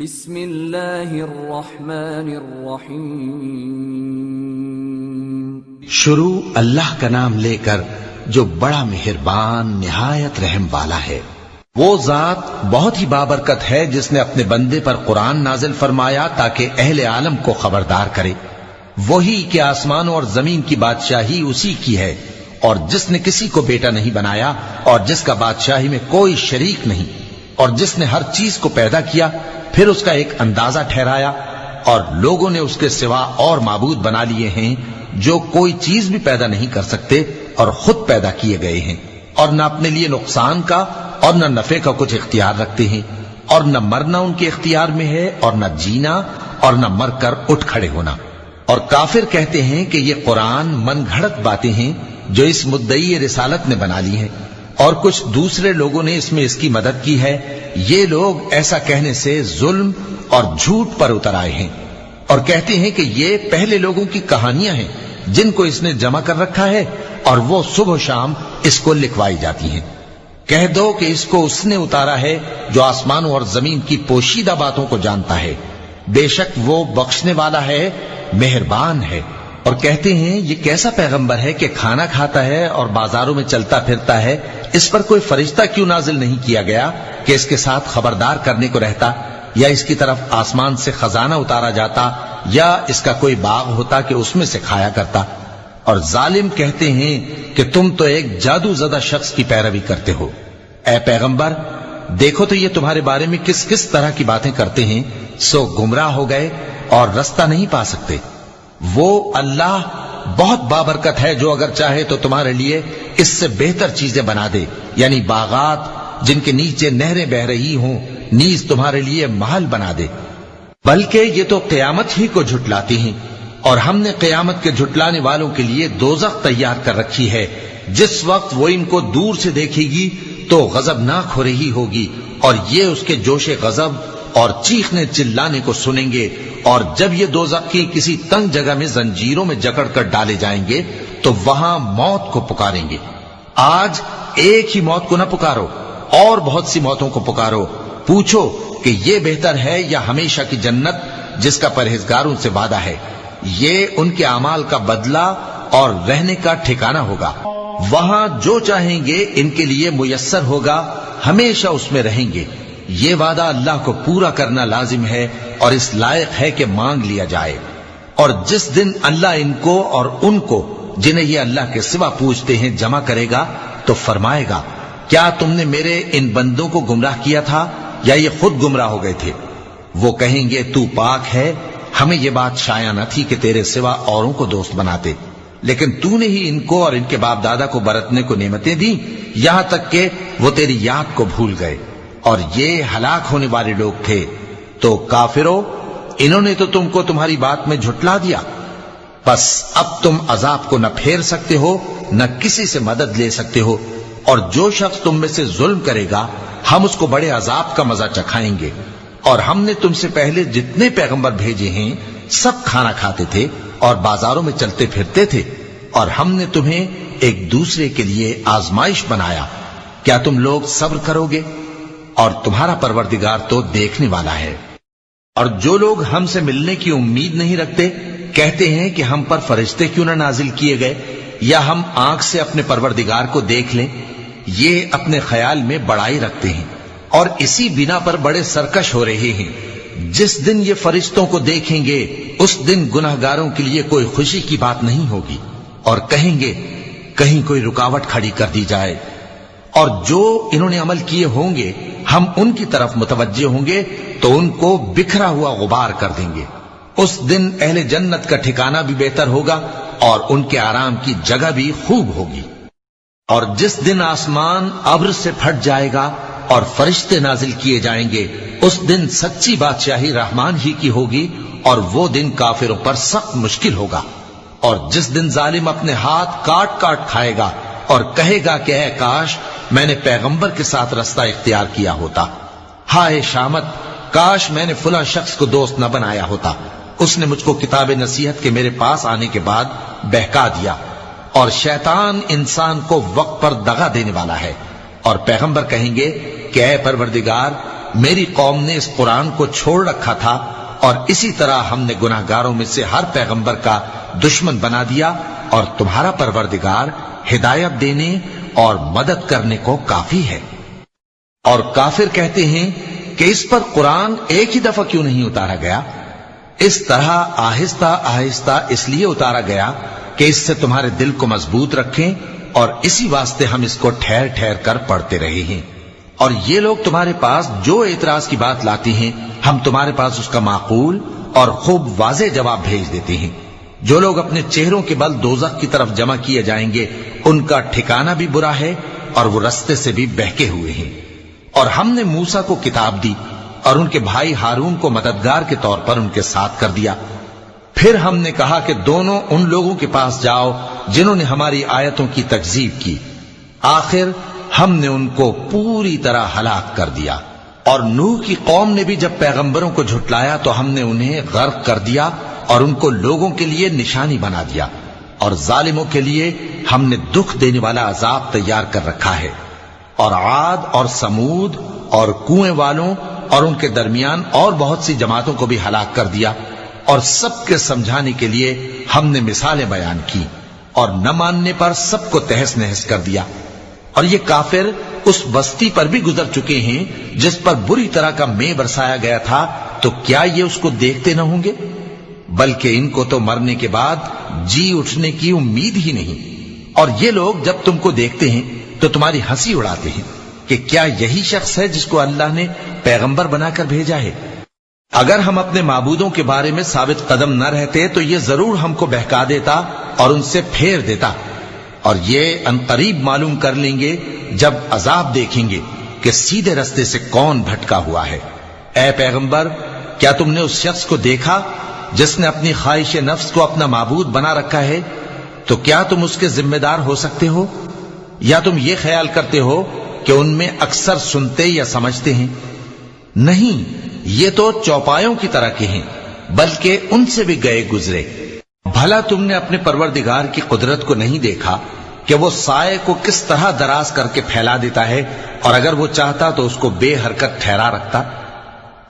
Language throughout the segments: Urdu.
بسم اللہ الرحمن الرحیم۔ شروع اللہ کا نام لے کر جو بڑا مہربان نہایت رحم والا ہے۔ وہ ذات بہت ہی بابرکت ہے جس نے اپنے بندے پر قرآن نازل فرمایا تاکہ اہل عالم کو خبردار کرے۔ وہی کہ آسمانوں اور زمین کی بادشاہی اسی کی ہے، اور جس نے کسی کو بیٹا نہیں بنایا اور جس کا بادشاہی میں کوئی شریک نہیں، اور جس نے ہر چیز کو پیدا کیا پھر اس کا ایک اندازہ ٹھہرایا، اور لوگوں نے اس کے سوا اور معبود بنا لیے ہیں جو کوئی چیز بھی پیدا نہیں کر سکتے اور خود پیدا کیے گئے ہیں، اور نہ اپنے لیے نقصان کا اور نہ نفع کا کچھ اختیار رکھتے ہیں، اور نہ مرنا ان کے اختیار میں ہے اور نہ جینا اور نہ مر کر اٹھ کھڑے ہونا۔ اور کافر کہتے ہیں کہ یہ قرآن من گھڑت باتیں ہیں جو اس مدعی رسالت نے بنا لی ہیں، اور کچھ دوسرے لوگوں نے اس میں اس کی مدد کی ہے۔ یہ لوگ ایسا کہنے سے ظلم اور جھوٹ پر اتر آئے ہیں، اور کہتے ہیں کہ یہ پہلے لوگوں کی کہانیاں ہیں جن کو اس نے جمع کر رکھا ہے، اور وہ صبح و شام اس کو لکھوائی جاتی ہیں۔ کہہ دو کہ اس کو اس نے اتارا ہے جو آسمانوں اور زمین کی پوشیدہ باتوں کو جانتا ہے، بے شک وہ بخشنے والا ہے، مہربان ہے۔ اور کہتے ہیں یہ کیسا پیغمبر ہے کہ کھانا کھاتا ہے اور بازاروں میں چلتا پھرتا ہے، اس پر کوئی فرشتہ کیوں نازل نہیں کیا گیا کہ اس کے ساتھ خبردار کرنے کو رہتا، یا اس کی طرف آسمان سے خزانہ اتارا جاتا، یا اس کا کوئی باغ ہوتا کہ اس میں سے کھایا کرتا۔ اور ظالم کہتے ہیں کہ تم تو ایک جادو زدہ شخص کی پیروی کرتے ہو۔ اے پیغمبر دیکھو تو یہ تمہارے بارے میں کس کس طرح کی باتیں کرتے ہیں، سو گمراہ ہو گئے اور رستہ نہیں پا سکتے۔ وہ اللہ بہت بابرکت ہے جو اگر چاہے تو تمہارے لیے اس سے بہتر چیزیں بنا دے، یعنی باغات جن کے نیچے نہریں بہ رہی ہوں، نیز تمہارے لیے محل بنا دے۔ بلکہ یہ تو قیامت ہی کو جھٹلاتی ہیں، اور ہم نے قیامت کے جھٹلانے والوں کے لیے دوزخ تیار کر رکھی ہے، جس وقت وہ ان کو دور سے دیکھے گی تو غضبناک ہو رہی ہوگی، اور یہ اس کے جوش غضب اور چیخنے چلانے کو سنیں گے۔ اور جب یہ دوزخ کی کسی تنگ جگہ میں زنجیروں میں جکڑ کر ڈالے جائیں گے تو وہاں موت کو پکاریں گے۔ آج ایک ہی موت کو نہ پکارو، اور بہت سی موتوں کو پکارو، پوچھو کہ یہ بہتر ہے یا ہمیشہ کی جنت جس کا پرہیزگاروں سے وعدہ ہے، یہ ان کے اعمال کا بدلہ اور رہنے کا ٹھکانہ ہوگا۔ وہاں جو چاہیں گے ان کے لیے میسر ہوگا، ہمیشہ اس میں رہیں گے۔ یہ وعدہ اللہ کو پورا کرنا لازم ہے اور اس لائق ہے کہ مانگ لیا جائے۔ اور جس دن اللہ ان کو اور ان کو جنہیں یہ اللہ کے سوا پوچھتے ہیں جمع کرے گا تو فرمائے گا، کیا تم نے میرے ان بندوں کو گمراہ کیا تھا یا یہ خود گمراہ ہو گئے تھے؟ وہ کہیں گے تو پاک ہے، ہمیں یہ بات شایع نہ تھی کہ تیرے سوا اوروں کو دوست بناتے، لیکن تو نے ہی ان کو اور ان کے باپ دادا کو برتنے کو نعمتیں دی، یہاں تک کہ وہ تیری یاد کو بھول گئے، اور یہ ہلاک ہونے والے لوگ تھے۔ تو کافرو، انہوں نے تو تم کو تمہاری بات میں جھٹلا دیا، بس اب تم عذاب کو نہ پھیر سکتے ہو نہ کسی سے مدد لے سکتے ہو، اور جو شخص تم میں سے ظلم کرے گا ہم اس کو بڑے عذاب کا مزہ چکھائیں گے۔ اور ہم نے تم سے پہلے جتنے پیغمبر بھیجے ہیں سب کھانا کھاتے تھے اور بازاروں میں چلتے پھرتے تھے، اور ہم نے تمہیں ایک دوسرے کے لیے آزمائش بنایا، کیا تم لوگ صبر کرو گے؟ اور تمہارا پروردگار تو دیکھنے والا ہے۔ اور جو لوگ ہم سے ملنے کی امید نہیں رکھتے کہتے ہیں کہ ہم پر فرشتے کیوں نہ نازل کیے گئے، یا ہم آنکھ سے اپنے پروردگار کو دیکھ لیں۔ یہ اپنے خیال میں بڑائی رکھتے ہیں اور اسی بنا پر بڑے سرکش ہو رہے ہیں۔ جس دن یہ فرشتوں کو دیکھیں گے اس دن گناہگاروں کے لیے کوئی خوشی کی بات نہیں ہوگی، اور کہیں گے کہیں کوئی رکاوٹ کھڑی کر دی جائے۔ اور جو انہوں نے عمل کیے ہوں گے ہم ان کی طرف متوجہ ہوں گے تو ان کو بکھرا ہوا غبار کر دیں گے۔ اس دن اہل جنت کا ٹھکانہ بھی بہتر ہوگا اور ان کے آرام کی جگہ بھی خوب ہوگی۔ اور جس دن آسمان ابر سے پھٹ جائے گا اور فرشتے نازل کیے جائیں گے، اس دن سچی بادشاہی رحمان ہی کی ہوگی، اور وہ دن کافروں پر سخت مشکل ہوگا۔ اور جس دن ظالم اپنے ہاتھ کاٹ کاٹ کھائے گا اور کہے گا کہ اے کاش میں نے پیغمبر کے ساتھ رستہ اختیار کیا ہوتا، ہائے شامت، کاش میں نے فلاں شخص کو دوست نہ بنایا ہوتا، اس نے مجھ کو کتاب نصیحت کے میرے پاس آنے کے بعد بہکا دیا۔ اور شیطان انسان کو وقت پر دغا دینے والا ہے۔ اور پیغمبر کہیں گے کہ اے پروردگار، میری قوم نے اس قرآن کو چھوڑ رکھا تھا اور اسی طرح ہم نے گناہگاروں میں سے ہر پیغمبر کا دشمن بنا دیا، اور تمہارا پروردگار ہدایت دینے اور مدد کرنے کو کافی ہے۔ اور کافر کہتے ہیں کہ اس پر قرآن ایک ہی دفعہ کیوں نہیں اتارا گیا؟ اس طرح آہستہ آہستہ اس لیے اتارا گیا کہ اس سے تمہارے دل کو مضبوط رکھیں، اور اسی واسطے ہم اس کو ٹھہر ٹھہر کر پڑھتے رہے ہیں۔ اور یہ لوگ تمہارے پاس جو اعتراض کی بات لاتے ہیں، ہم تمہارے پاس اس کا معقول اور خوب واضح جواب بھیج دیتے ہیں۔ جو لوگ اپنے چہروں کے بل دوزخ کی طرف جمع کیے جائیں گے، ان کا ٹھکانہ بھی برا ہے اور وہ رستے سے بھی بہکے ہوئے ہیں۔ اور ہم نے موسیٰ کو کتاب دی اور ان کے بھائی ہارون کو مددگار کے طور پر ان کے ساتھ کر دیا۔ پھر ہم نے کہا کہ دونوں ان لوگوں کے پاس جاؤ جنہوں نے ہماری آیتوں کی تکذیب کی، آخر ہم نے ان کو پوری طرح ہلاک کر دیا۔ اور نوح کی قوم نے بھی جب پیغمبروں کو جھٹلایا تو ہم نے انہیں غرق کر دیا اور ان کو لوگوں کے لیے نشانی بنا دیا، اور ظالموں کے لیے ہم نے دکھ دینے والا عذاب تیار کر رکھا ہے۔ اور عاد اور سمود اور کنویں والوں اور ان کے درمیان اور بہت سی جماعتوں کو بھی ہلاک کر دیا، اور سب کے سمجھانے کے لیے ہم نے مثالیں بیان کی، اور نہ ماننے پر سب کو تہس نہس کر دیا۔ اور یہ کافر اس بستی پر بھی گزر چکے ہیں جس پر بری طرح کا مے برسایا گیا تھا، تو کیا یہ اس کو دیکھتے نہ ہوں گے؟ بلکہ ان کو تو مرنے کے بعد جی اٹھنے کی امید ہی نہیں۔ اور یہ لوگ جب تم کو دیکھتے ہیں تو تمہاری ہنسی اڑاتے ہیں کہ کیا یہی شخص ہے جس کو اللہ نے پیغمبر بنا کر بھیجا ہے؟ اگر ہم اپنے معبودوں کے بارے میں ثابت قدم نہ رہتے تو یہ ضرور ہم کو بہکا دیتا اور ان سے پھیر دیتا، اور یہ عنقریب معلوم کر لیں گے جب عذاب دیکھیں گے کہ سیدھے رستے سے کون بھٹکا ہوا ہے۔ اے پیغمبر، کیا تم نے اس شخص کو دیکھا جس نے اپنی خواہش نفس کو اپنا معبود بنا رکھا ہے؟ تو کیا تم اس کے ذمہ دار ہو سکتے ہو؟ یا تم یہ خیال کرتے ہو کہ ان میں اکثر سنتے یا سمجھتے ہیں؟ نہیں، یہ تو چوپایوں کی طرح کے ہیں، بلکہ ان سے بھی گئے گزرے۔ بھلا تم نے اپنے پروردگار کی قدرت کو نہیں دیکھا کہ وہ سائے کو کس طرح دراز کر کے پھیلا دیتا ہے، اور اگر وہ چاہتا تو اس کو بے حرکت ٹھہرا رکھتا؟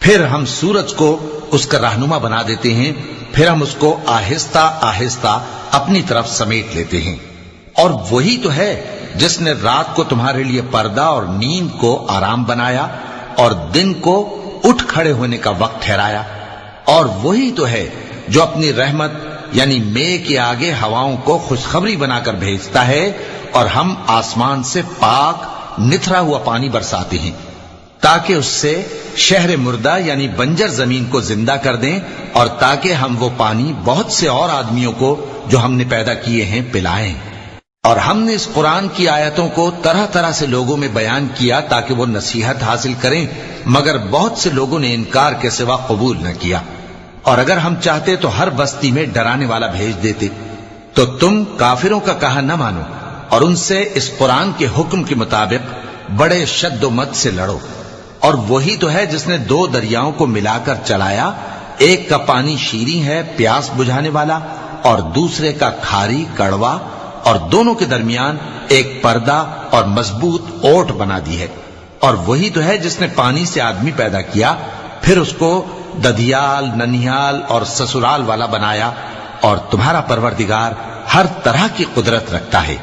پھر ہم سورج کو اس کا رہنما بنا دیتے ہیں، پھر ہم اس کو آہستہ آہستہ اپنی طرف سمیٹ لیتے ہیں۔ اور وہی تو ہے جس نے رات کو تمہارے لیے پردہ اور نیند کو آرام بنایا اور دن کو اٹھ کھڑے ہونے کا وقت ٹھہرایا۔ اور وہی تو ہے جو اپنی رحمت یعنی مے کے آگے ہواؤں کو خوشخبری بنا کر بھیجتا ہے، اور ہم آسمان سے پاک نتھرا ہوا پانی برساتے ہیں تاکہ اس سے شہر مردہ یعنی بنجر زمین کو زندہ کر دیں، اور تاکہ ہم وہ پانی بہت سے اور آدمیوں کو جو ہم نے پیدا کیے ہیں پلائیں۔ اور ہم نے اس قرآن کی آیتوں کو طرح طرح سے لوگوں میں بیان کیا تاکہ وہ نصیحت حاصل کریں، مگر بہت سے لوگوں نے انکار کے سوا قبول نہ کیا۔ اور اگر ہم چاہتے تو ہر بستی میں ڈرانے والا بھیج دیتے، تو تم کافروں کا کہا نہ مانو اور ان سے اس قرآن کے حکم کے مطابق بڑے شد و مد سے لڑو۔ اور وہی تو ہے جس نے دو دریاؤں کو ملا کر چلایا، ایک کا پانی شیریں ہے پیاس بجھانے والا، اور دوسرے کا کھاری کڑوا، اور دونوں کے درمیان ایک پردہ اور مضبوط اوٹ بنا دی ہے۔ اور وہی تو ہے جس نے پانی سے آدمی پیدا کیا، پھر اس کو ددیال، ننیال اور سسرال والا بنایا، اور تمہارا پروردگار ہر طرح کی قدرت رکھتا ہے۔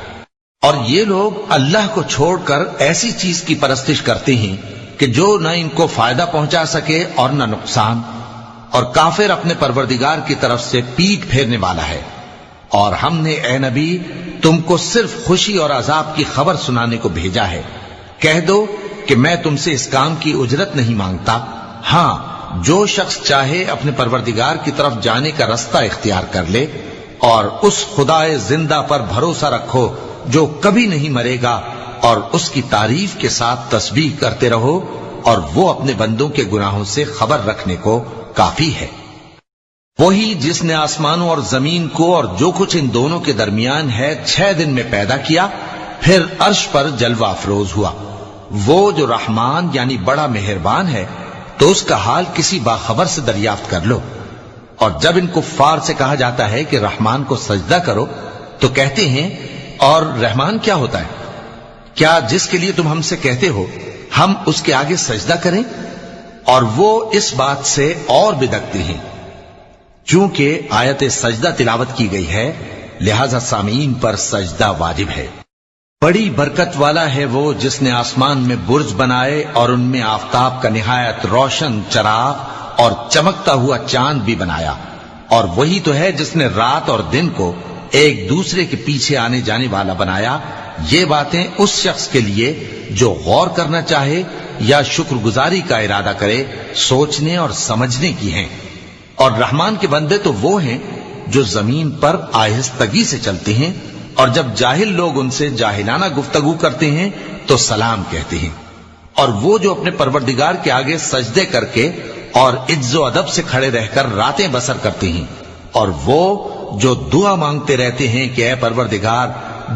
اور یہ لوگ اللہ کو چھوڑ کر ایسی چیز کی پرستش کرتے ہیں کہ جو نہ ان کو فائدہ پہنچا سکے اور نہ نقصان، اور کافر اپنے پروردگار کی طرف سے پیٹ پھیرنے والا ہے۔ اور ہم نے اے نبی تم کو صرف خوشی اور عذاب کی خبر سنانے کو بھیجا ہے۔ کہہ دو کہ میں تم سے اس کام کی اجرت نہیں مانگتا، ہاں جو شخص چاہے اپنے پروردگار کی طرف جانے کا رستہ اختیار کر لے، اور اس خدائے زندہ پر بھروسہ رکھو جو کبھی نہیں مرے گا، اور اس کی تعریف کے ساتھ تسبیح کرتے رہو، اور وہ اپنے بندوں کے گناہوں سے خبر رکھنے کو کافی ہے۔ وہی جس نے آسمانوں اور زمین کو اور جو کچھ ان دونوں کے درمیان ہے 6 دن میں پیدا کیا، پھر عرش پر جلوہ افروز ہوا۔ وہ جو رحمان یعنی بڑا مہربان ہے، تو اس کا حال کسی باخبر سے دریافت کر لو۔ اور جب ان کفار سے کہا جاتا ہے کہ رحمان کو سجدہ کرو، تو کہتے ہیں اور رحمان کیا ہوتا ہے؟ کیا جس کے لیے تم ہم سے کہتے ہو ہم اس کے آگے سجدہ کریں؟ اور وہ اس بات سے اور بدکتے ہیں چونکہ آیت سجدہ تلاوت کی گئی ہے، لہذا سامعین پر سجدہ واجب ہے۔ بڑی برکت والا ہے وہ جس نے آسمان میں برج بنائے اور ان میں آفتاب کا نہایت روشن چراغ اور چمکتا ہوا چاند بھی بنایا، اور وہی تو ہے جس نے رات اور دن کو ایک دوسرے کے پیچھے آنے جانے والا بنایا۔ یہ باتیں اس شخص کے لیے جو غور کرنا چاہے یا شکر گزاری کا ارادہ کرے سوچنے اور سمجھنے کی ہیں۔ اور رحمان کے بندے تو وہ ہیں جو زمین پر آہستگی سے چلتے ہیں، اور جب جاہل لوگ ان سے جاہلانہ گفتگو کرتے ہیں تو سلام کہتے ہیں۔ اور وہ جو اپنے پروردگار کے آگے سجدے کر کے اور عز و ادب سے کھڑے رہ کر راتیں بسر کرتے ہیں، اور وہ جو دعا مانگتے رہتے ہیں کہ اے پروردگار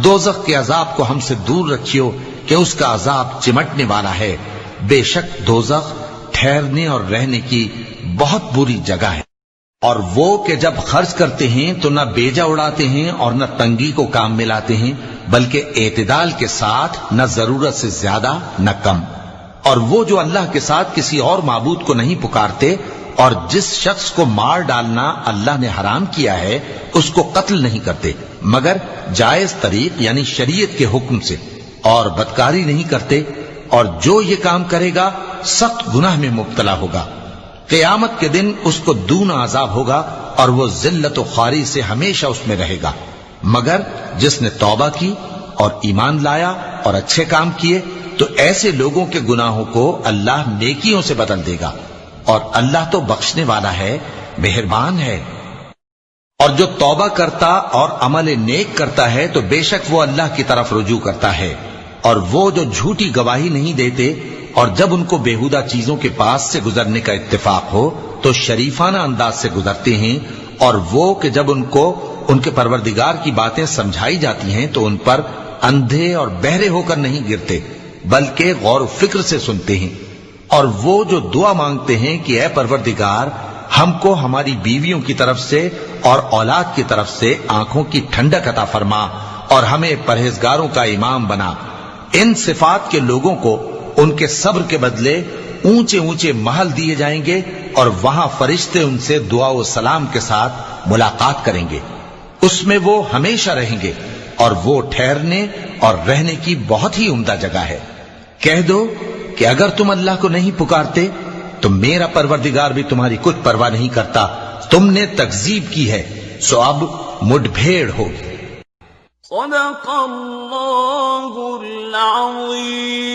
دوزخ کے عذاب کو ہم سے دور رکھیو کہ اس کا عذاب چمٹنے والا ہے۔ بے شک دوزخ ٹھہرنے اور رہنے کی بہت بری جگہ ہے۔ اور وہ کہ جب خرچ کرتے ہیں تو نہ بیجا اڑاتے ہیں اور نہ تنگی کو کام میں لاتے ہیں، بلکہ اعتدال کے ساتھ، نہ ضرورت سے زیادہ نہ کم۔ اور وہ جو اللہ کے ساتھ کسی اور معبود کو نہیں پکارتے، اور جس شخص کو مار ڈالنا اللہ نے حرام کیا ہے اس کو قتل نہیں کرتے مگر جائز طریق یعنی شریعت کے حکم سے، اور بدکاری نہیں کرتے، اور جو یہ کام کرے گا سخت گناہ میں مبتلا ہوگا۔ قیامت کے دن اس کو دونا عذاب ہوگا اور وہ ذلت و خواری سے ہمیشہ اس میں رہے گا، مگر جس نے توبہ کی اور ایمان لایا اور اچھے کام کیے تو ایسے لوگوں کے گناہوں کو اللہ نیکیوں سے بدل دے گا، اور اللہ تو بخشنے والا ہے، مہربان ہے۔ اور جو توبہ کرتا اور عمل نیک کرتا ہے تو بے شک وہ اللہ کی طرف رجوع کرتا ہے۔ اور وہ جو جھوٹی گواہی نہیں دیتے اور جب ان کو بیہودہ چیزوں کے پاس سے گزرنے کا اتفاق ہو تو شریفانہ انداز سے گزرتے ہیں، اور وہ کہ جب ان کو ان کے پروردگار کی باتیں سمجھائی جاتی ہیں تو ان پر اندھے اور بہرے ہو کر نہیں گرتے بلکہ غور و فکر سے سنتے ہیں۔ اور وہ جو دعا مانگتے ہیں کہ اے پروردگار ہم کو ہماری بیویوں کی طرف سے اور اولاد کی طرف سے آنکھوں کی ٹھنڈک عطا فرما اور ہمیں پرہیزگاروں کا امام بنا، ان صفات کے لوگوں کو ان کے صبر کے بدلے اونچے اونچے محل دیے جائیں گے، اور وہاں فرشتے ان سے دعا و سلام کے ساتھ ملاقات کریں گے، اس میں وہ ہمیشہ رہیں گے، اور وہ ٹھہرنے اور رہنے کی بہت ہی عمدہ جگہ ہے۔ کہہ دو کہ اگر تم اللہ کو نہیں پکارتے تو میرا پروردگار بھی تمہاری کچھ پرواہ نہیں کرتا، تم نے تکذیب کی ہے سو اب مڈ بھیڑ ہوگی۔ صدق اللہ العظیم۔